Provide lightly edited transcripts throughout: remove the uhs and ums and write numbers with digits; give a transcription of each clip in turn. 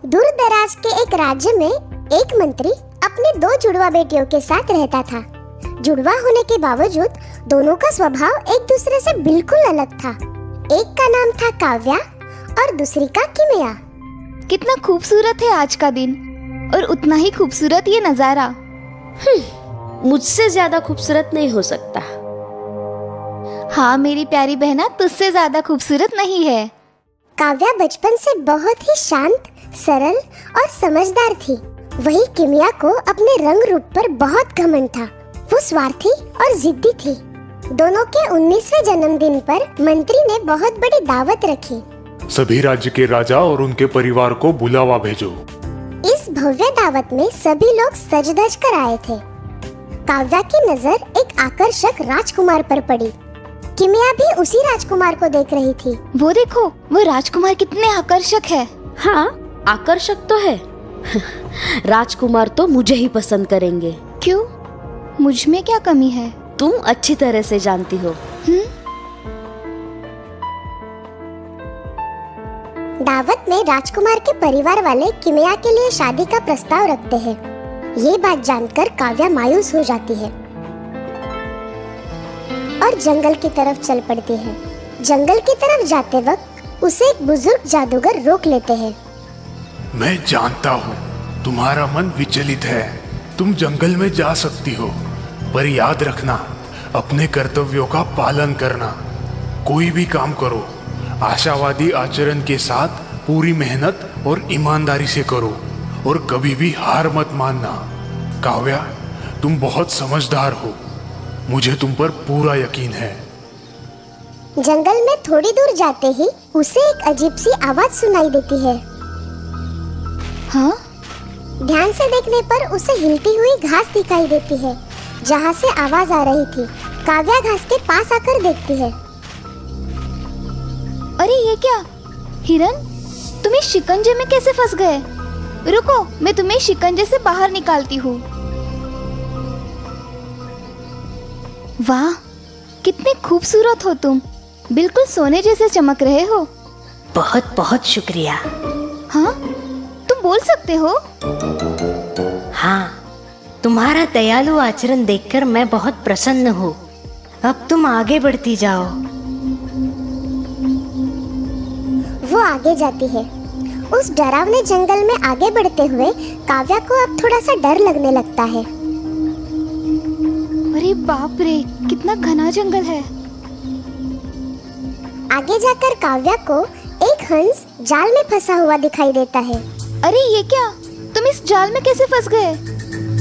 दूर दराज के एक राज्य में एक मंत्री अपने दो जुड़वा बेटियों के साथ रहता था। जुड़वा होने के बावजूद दोनों का स्वभाव एक दूसरे से बिल्कुल अलग था। एक का नाम था काव्या और दूसरी का किमिया। कितना खूबसूरत है आज का दिन और उतना ही खूबसूरत ये नजारा। मुझसे ज्यादा खूबसूरत नहीं हो सकता। हाँ मेरी प्यारी बहना, तुझसे ज्यादा खूबसूरत नहीं है। काव्या बचपन से बहुत ही शांत, सरल और समझदार थी। वही किमिया को अपने रंग रूप पर बहुत घमंड था। वो स्वार्थी और जिद्दी थी। दोनों के 19वें जन्मदिन पर मंत्री ने बहुत बड़ी दावत रखी। सभी राज्य के राजा और उनके परिवार को बुलावा भेजो। इस भव्य दावत में सभी लोग सज धज कर आए थे। काव्या की नजर एक आकर्षक राजकुमार पर पड़ी। किमिया भी उसी राजकुमार को देख रही थी। वो देखो, वो राजकुमार कितने आकर्षक है। हाँ, आकर्षक तो है। राजकुमार तो मुझे ही पसंद करेंगे। क्यों? मुझ में क्या कमी है? तुम अच्छी तरह से जानती हो। दावत में राजकुमार के परिवार वाले किमिया के लिए शादी का प्रस्ताव रखते हैं। ये बात जानकर काव्या मायूस हो जाती है और जंगल की तरफ चल पड़ती है। जंगल की तरफ जाते वक्त उसे एक बुजुर्ग जादूगर रोक लेते हैं। मैं जानता हूँ तुम्हारा मन विचलित है। तुम जंगल में जा सकती हो, पर याद रखना अपने कर्तव्यों का पालन करना। कोई भी काम करो, आशावादी आचरण के साथ पूरी मेहनत और ईमानदारी से करो और कभी भी हार मत मानना। काव्या, तुम बहुत समझदार हो। मुझे तुम पर पूरा यकीन है। जंगल में थोड़ी दूर जाते ही उसे एक अजीब सी आवाज सुनाई देती है। हाँ? ध्यान से देखने पर उसे हिलती हुई घास दिखाई देती है जहाँ से आवाज आ रही थी। काव्या घास के पास आकर देखती है। अरे ये क्या? हिरन, तुम इस शिकंजे में कैसे फंस गए? रुको, मैं तुम्हें शिकंजे से बाहर निकालती हूँ। वाह, कितने खूबसूरत हो तुम। बिल्कुल सोने जैसे चमक रहे हो। बहुत बहुत शुक्रिया। हाँ, तुम बोल सकते हो? हाँ, तुम्हारा दयालु आचरण देखकर मैं बहुत प्रसन्न हूँ। अब तुम आगे बढ़ती जाओ। वो आगे जाती है। उस डरावने जंगल में आगे बढ़ते हुए काव्या को अब थोड़ा सा डर लगने लगता है। अरे बाप रे, कितना घना जंगल है। आगे जाकर काव्या को एक हंस जाल में फंसा हुआ दिखाई देता है। अरे ये क्या? तुम इस जाल में कैसे फंस गए?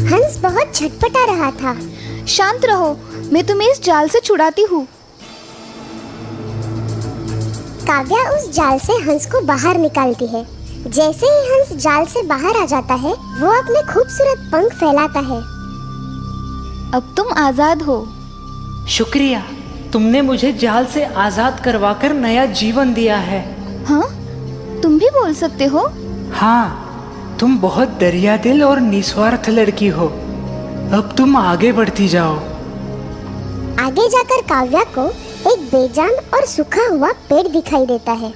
हंस बहुत छटपटा रहा था। शांत रहो, मैं तुम्हें इस जाल से छुड़ाती हूँ। काव्या उस जाल से हंस को बाहर निकालती है। जैसे ही हंस जाल से बाहर आ जाता है, वो अपने खूबसूरत पंख फैलाता है। अब तुम आजाद हो। शुक्रिया, तुमने मुझे जाल से आजाद करवाकर नया जीवन दिया है। हाँ, तुम भी बोल सकते हो। हाँ, तुम बहुत दरिया दिल और निस्वार्थ लड़की हो। अब तुम आगे बढ़ती जाओ। आगे जाकर काव्या को एक बेजान और सूखा हुआ पेड़ दिखाई देता है।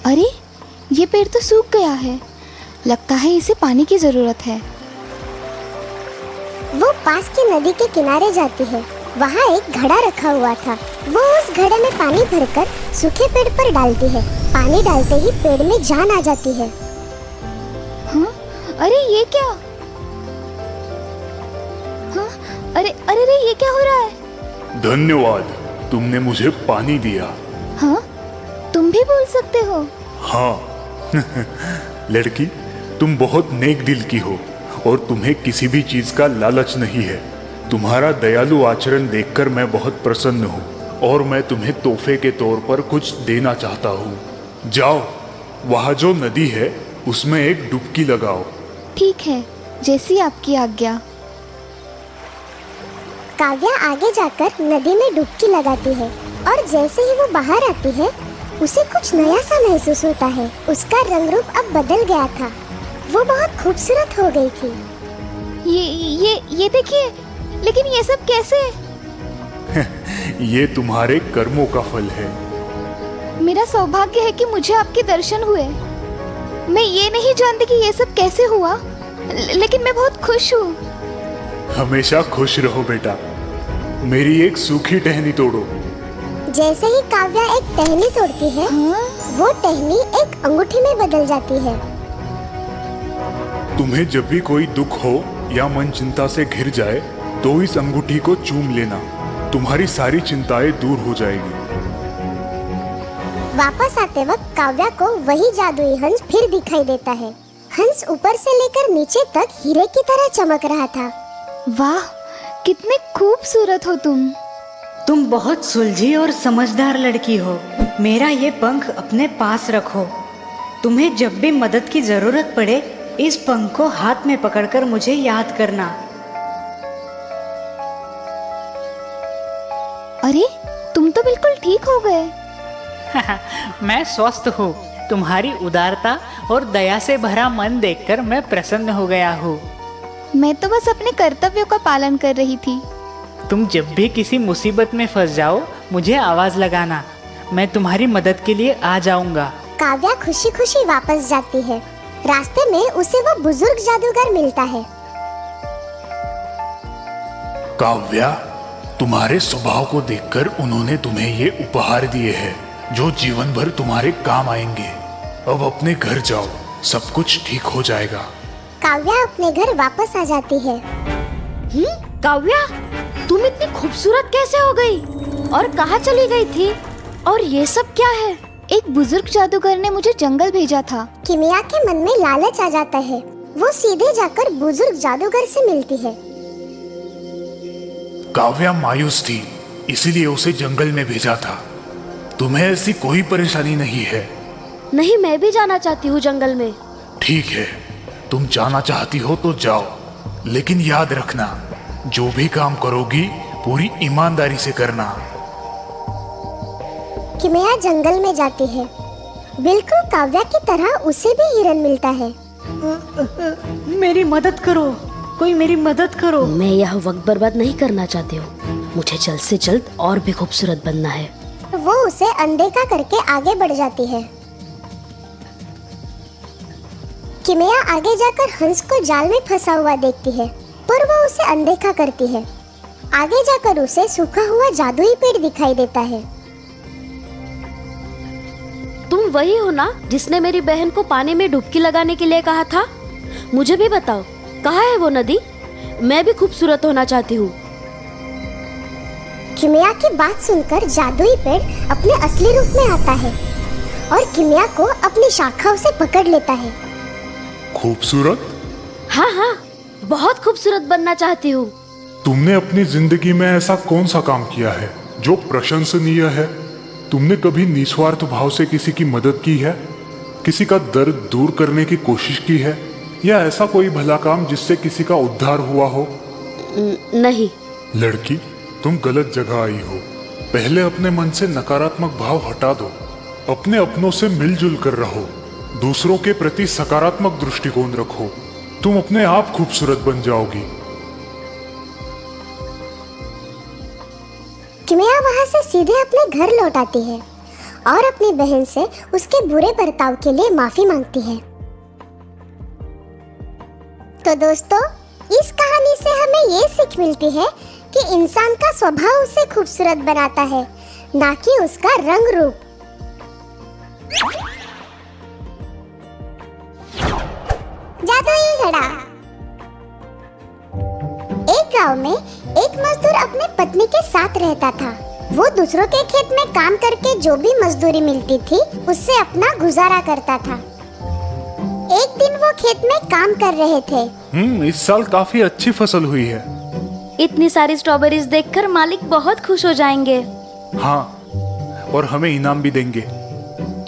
अरे, ये पेड़ तो सूख गया है। लगता है इसे पानी की जरूरत है। वो पास की नदी के किनारे जाती है। वहाँ एक घड़ा रखा हुआ था। वो उस घड़े में पानी भरकर सूखे पेड़ पर डालती है। पानी डालते ही पेड़ में जान आ जाती है। हाँ? अरे ये क्या? हाँ? अरे अरे अरे, ये क्या हो रहा है? धन्यवाद, तुमने मुझे पानी दिया। हाँ? तुम भी बोल सकते हो। हाँ। लड़की, तुम बहुत नेक दिल की हो और तुम्हें किसी भी चीज का लालच नहीं है। तुम्हारा दयालु आचरण देखकर मैं बहुत प्रसन्न हूँ और मैं तुम्हें तोहफे के तौर पर कुछ देना चाहता हूँ। जाओ, वहाँ जो नदी है उसमें एक डुबकी लगाओ। ठीक है, जैसी आपकी आज्ञा। काव्या आगे जाकर नदी में डुबकी लगाती है और जैसे ही वो बाहर आती है, उसे कुछ नया सा महसूस होता है। उसका रंग रूप अब बदल गया था। वो बहुत खूबसूरत हो गई थी। ये देखिए, लेकिन ये सब कैसे? ये तुम्हारे कर्मों का फल है। मेरा सौभाग्य है कि मुझे आपके दर्शन हुए। मैं ये नहीं जानती कि ये सब कैसे हुआ, लेकिन मैं बहुत खुश हूँ। हमेशा खुश रहो बेटा। मेरी एक सूखी टहनी तोड़ो। जैसे ही काव्या एक टहनी तोड़ती है, हाँ? वो टहनी एक अंगूठी में बदल जाती है। तुम्हें जब भी कोई दुख हो या मन चिंता से घिर जाए तो इस अंगूठी को चूम लेना, तुम्हारी सारी चिंताएं दूर हो जाएगी। वापस आते वक्त काव्या को वही जादुई हंस फिर दिखाई देता है। हंस ऊपर से लेकर नीचे तक हीरे की तरह चमक रहा था। वाह, कितने खूबसूरत हो तुम। तुम बहुत सुलझी और समझदार लड़की हो। मेरा ये पंख अपने पास रखो। तुम्हें जब भी मदद की जरूरत पड़े, इस पंख को हाथ में पकड़कर मुझे याद करना। अरे, तुम तो बिल्कुल ठीक हो गए। मैं स्वस्थ हूँ। तुम्हारी उदारता और दया से भरा मन देखकर मैं प्रसन्न हो गया हूँ। मैं तो बस अपने कर्तव्यों का पालन कर रही थी। तुम जब भी किसी मुसीबत में फंस जाओ, मुझे आवाज लगाना। मैं तुम्हारी मदद के लिए आ जाऊंगा। काव्या खुशी खुशी वापस जाती है। रास्ते में उसे वो बुजुर्ग जादूगर मिलता है। काव्या, तुम्हारे स्वभाव को देखकर उन्होंने तुम्हें ये उपहार दिए हैं जो जीवन भर तुम्हारे काम आएंगे। अब अपने घर जाओ, सब कुछ ठीक हो जाएगा। काव्या अपने घर वापस आ जाती है। काव्या, तुम इतनी खूबसूरत कैसे हो गई और कहाँ चली गई थी? और ये सब क्या है? एक बुजुर्ग जादूगर ने मुझे जंगल भेजा था। किमिया के मन में लालच आ जाता है। वो सीधे जाकर बुजुर्ग जादूगर से मिलती है। काव्या मायूस थी, इसीलिए उसे जंगल में भेजा था। तुम्हें ऐसी कोई परेशानी नहीं है? नहीं, मैं भी जाना चाहती हूँ जंगल में। ठीक है, तुम जाना चाहती हो तो जाओ, लेकिन याद रखना, जो भी काम करोगी पूरी ईमानदारी से करना। किमिया जंगल में जाती है। बिल्कुल काव्या की तरह उसे भी हिरन मिलता है। मेरी मदद करो, कोई मेरी मदद करो। मैं यह वक्त बर्बाद नहीं करना चाहती हूँ। मुझे जल्द से जल्द और भी खूबसूरत बनना है। वो उसे अनदेखा करके आगे बढ़ जाती है। किमिया आगे जाकर हंस को जाल में फंसा हुआ देखती है, पर वो उसे अनदेखा करती है। आगे जाकर उसे सूखा हुआ जादुई पेड़ दिखाई देता है। तुम वही हो ना जिसने मेरी बहन को पानी में डुबकी लगाने के लिए कहा था? मुझे भी बताओ, कहाँ है वो नदी? मैं भी खूबसूरत होना चाहती हूँ। किमिया की बात सुनकर जादुई पेड़ अपने असली रूप में आता है और किमिया को अपनी शाखाओं से पकड़ लेता है। खूबसूरत? हाँ हाँ, बहुत खूबसूरत बनना चाहती हूँ। तुमने अपनी जिंदगी में ऐसा कौन सा काम किया है जो प्रशंसनीय है? तुमने कभी निस्वार्थ भाव से किसी की मदद की है? किसी का दर्द दूर करने की कोशिश की है? या ऐसा कोई भला काम जिससे किसी का उद्धार हुआ हो? नहीं। लड़की, तुम गलत जगह आई हो। पहले अपने मन से नकारात्मक भाव हटा दो। अपने अपनों से मिलजुल कर रहो। दूसरों के प्रति सकारात्मक दृष्टिकोण रखो। तुम अपने आप खूबसूरत बन जाओगी। किमिया वहाँ से सीधे अपने घर लौट आती है और अपनी बहन से उसके बुरे बर्ताव के लिए माफी मांगती है। तो दोस्तों, इस कहानी से हमें ये सीख मिलती है कि इंसान का स्वभाव उसे खूबसूरत बनाता है, ना कि उसका रंग रूप। जादुई घड़ा। एक गांव में एक मजदूर अपने पत्नी के साथ रहता था। वो दूसरों के खेत में काम करके जो भी मजदूरी मिलती थी उससे अपना गुजारा करता था। एक दिन वो खेत में काम कर रहे थे। इस साल काफी अच्छी फसल हुई है। इतनी सारी स्ट्रॉबेरीज देखकर मालिक बहुत खुश हो जाएंगे। हाँ, और हमें इनाम भी देंगे।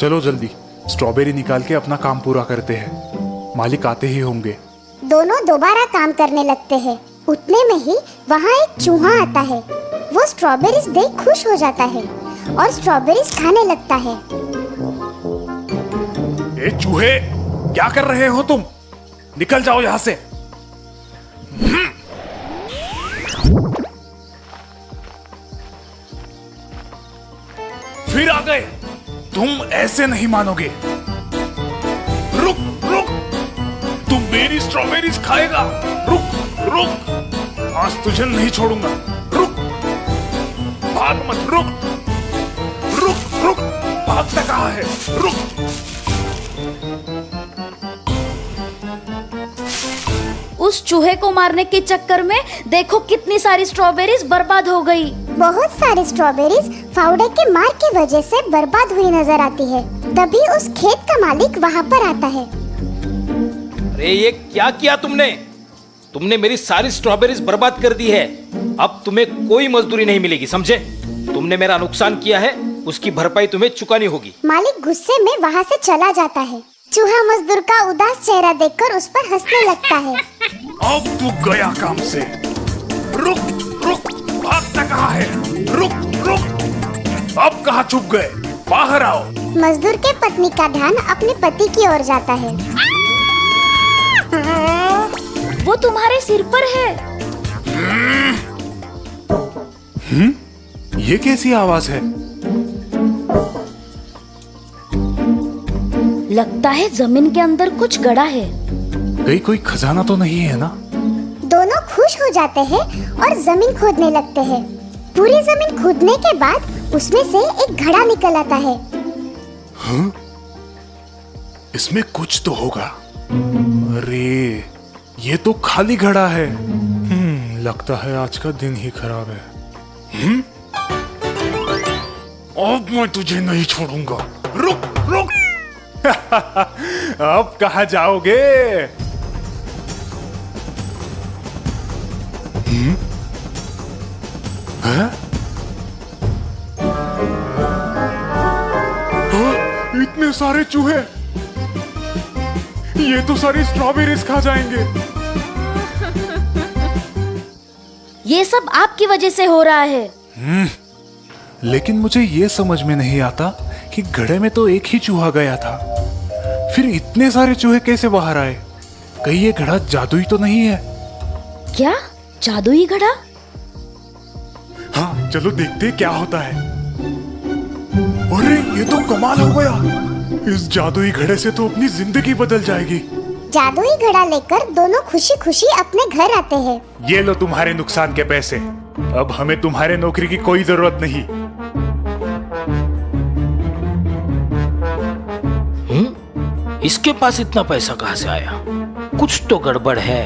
चलो जल्दी स्ट्रॉबेरी निकाल के अपना काम पूरा करते हैं। मालिक आते ही होंगे। दोनों दोबारा काम करने लगते हैं। उतने में ही वहाँ एक चूहा आता है। वो स्ट्रॉबेरीज देख खुश हो जाता है और स्ट्रॉबेरीज खाने लगता है। ए चूहे, क्या कर रहे हो तुम? निकल जाओ यहाँ से। फिर आ गए। तुम ऐसे नहीं मानोगे। रुक। स्ट्रॉबेरीज खाएगा। रुक रुक, आज तुझे नहीं छोड़ूंगा। रुक, भाग मत, रुक रुक रुक, भागता कहाँ है? रुक। उस चूहे को मारने के चक्कर में देखो कितनी सारी स्ट्रॉबेरीज बर्बाद हो गई। बहुत सारी स्ट्रॉबेरीज फाउडे के मार की वजह से बर्बाद हुई नजर आती है। तभी उस खेत का मालिक वहाँ पर आता है। अरे ये क्या किया तुमने? तुमने मेरी सारी स्ट्रॉबेरीज बर्बाद कर दी है। अब तुम्हें कोई मजदूरी नहीं मिलेगी, समझे? तुमने मेरा नुकसान किया है, उसकी भरपाई तुम्हें चुकानी होगी। मालिक गुस्से में वहाँ से चला जाता है। चूहा मजदूर का उदास चेहरा देखकर उस पर हंसने लगता है। अब तू गया काम से। रुक रुक, भागता कहाँ है? रुक रुक, अब कहाँ छुप गए? बाहर आओ। मजदूर के पत्नी का ध्यान अपने पति की ओर जाता है। वो तुम्हारे सिर पर है। ये कैसी आवाज है? लगता है जमीन के अंदर कुछ गड़ा है। कहीं कोई खजाना तो नहीं है ना? दोनों खुश हो जाते हैं और जमीन खोदने लगते हैं। पूरी जमीन खोदने के बाद उसमें से एक घड़ा निकल आता है। हाँ? इसमें कुछ तो होगा। अरे ये तो खाली घड़ा है। लगता है आज का दिन ही खराब है। अब मैं तुझे नहीं छोड़ूंगा। रुक रुक। अब कहाँ जाओगे? हैं? इतने सारे चूहे, ये तो सारी स्ट्रॉबेरीज खा जाएंगे। ये सब आपकी वजह से हो रहा है। लेकिन मुझे ये समझ में नहीं आता कि घड़े में तो एक ही चूहा गया था, फिर इतने सारे चूहे कैसे बाहर आए? कहीं ये घड़ा जादुई तो नहीं है? क्या जादुई घड़ा? हाँ चलो देखते क्या होता है। अरे ये तो कमाल हो गया। इस जादुई घड़े से तो अपनी जिंदगी बदल जाएगी। जादुई घड़ा लेकर दोनों खुशी खुशी अपने घर आते हैं। ये लो तुम्हारे नुकसान के पैसे। अब हमें तुम्हारे नौकरी की कोई जरूरत नहीं। इसके पास इतना पैसा कहाँ से आया? कुछ तो गड़बड़ है,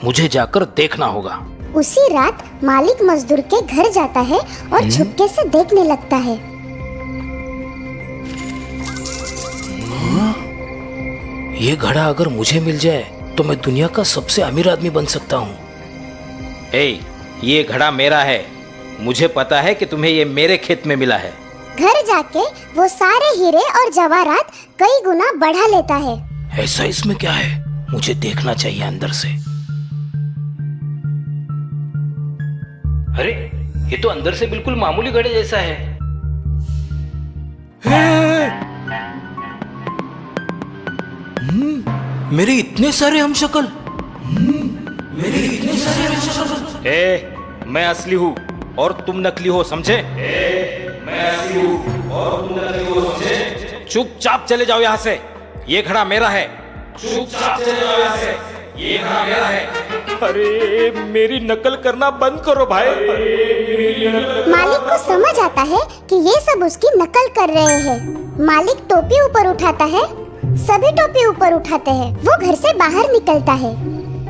मुझे जाकर देखना होगा। उसी रात मालिक मजदूर के घर जाता है और छुपके से देखने लगता है। ये घड़ा अगर मुझे मिल जाए तो मैं दुनिया का सबसे अमीर आदमी बन सकता हूँ। ये घड़ा मेरा है। मुझे पता है कि तुम्हें ये मेरे खेत में मिला है। घर जाके वो सारे हीरे और जवाहरात कई गुना बढ़ा लेता है। ऐसा इसमें क्या है? मुझे देखना चाहिए अंदर से। अरे ये तो अंदर से बिल्कुल मामूली घड़े जैसा है। मेरे इतने सारे हमशक्ल। मैं असली हूँ और तुम नकली हो, समझे? मैं असली हूँ और तुम नकली हो, समझे? चुपचाप चले जाओ यहाँ से। ये घड़ा मेरा है। चुपचाप चले जाओ यहाँ से। ये घड़ा मेरा है। अरे मेरी नकल करना बंद करो भाई। मालिक को समझ आता है कि ये सब उसकी नकल कर रहे हैं। मालिक टोपी ऊपर उठाता है। सभी टोपी ऊपर उठाते हैं। वो घर से बाहर निकलता है।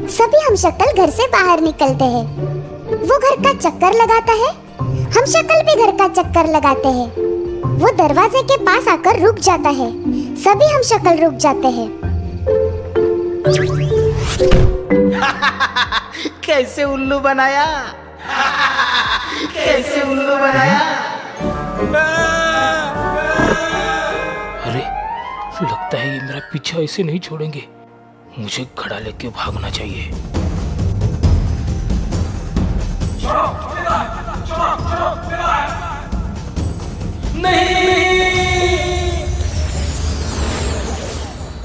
सभी हमशक्ल घर से बाहर निकलते हैं। वो घर का चक्कर लगाता है। हमशक्ल भी घर का चक्कर लगाते हैं। वो दरवाजे के पास आकर रुक जाता है। सभी हमशक्ल रुक जाते हैं। कैसे उल्लू बनाया? कैसे उल्लू बनाया? अरे लगता है ये मेरा पीछा ऐसे नहीं छोड़ेंगे। मुझे घड़ा लेके भागना चाहिए। नहीं!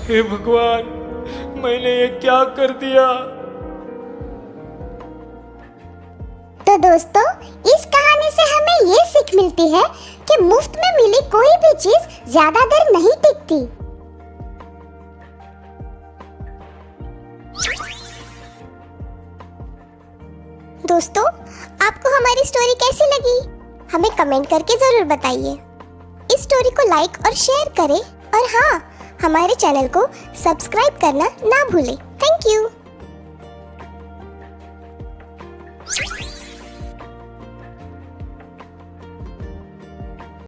हे भगवान, मैंने ये क्या कर दिया? तो दोस्तों, इस कहानी से हमें ये सीख मिलती है कि मुफ्त में मिली कोई भी चीज ज्यादा देर नहीं टिकती। दोस्तों, आपको हमारी स्टोरी कैसी लगी? हमें कमेंट करके जरूर बताइए। इस स्टोरी को लाइक और शेयर करें और हाँ, हमारे चैनल को सब्सक्राइब करना ना भूलें। Thank you.